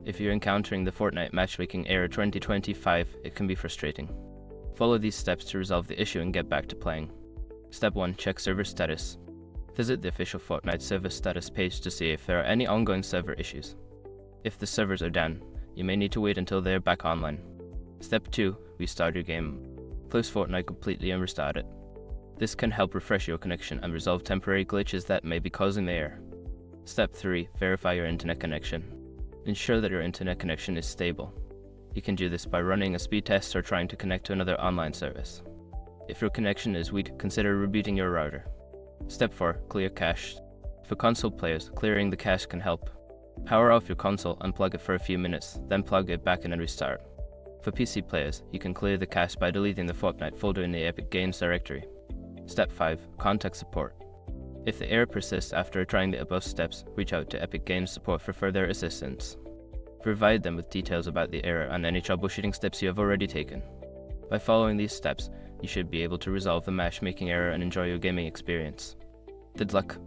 If you're encountering the Fortnite Matchmaking error 2025, it can be frustrating. Follow these steps to resolve the issue and get back to playing. Step 1. Check server status. Visit the official Fortnite server status page to see if there are any ongoing server issues. If the servers are down, you may need to wait until they are back online. Step 2. Restart your game. Close Fortnite completely and restart it. This can help refresh your connection and resolve temporary glitches that may be causing the error. Step 3. Verify your internet connection. Ensure that your internet connection is stable. You can do this by running a speed test or trying to connect to another online service. If your connection is weak, consider rebooting your router. Step 4. Clear cache. For console players, clearing the cache can help. Power off your console, unplug it for a few minutes, then plug it back in and restart. For PC players, you can clear the cache by deleting the Fortnite folder in the Epic Games directory. Step 5. Contact support. If the error persists after trying the above steps, reach out to Epic Games support for further assistance. Provide them with details about the error and any troubleshooting steps you have already taken. By following these steps, you should be able to resolve the matchmaking error and enjoy your gaming experience. Good luck!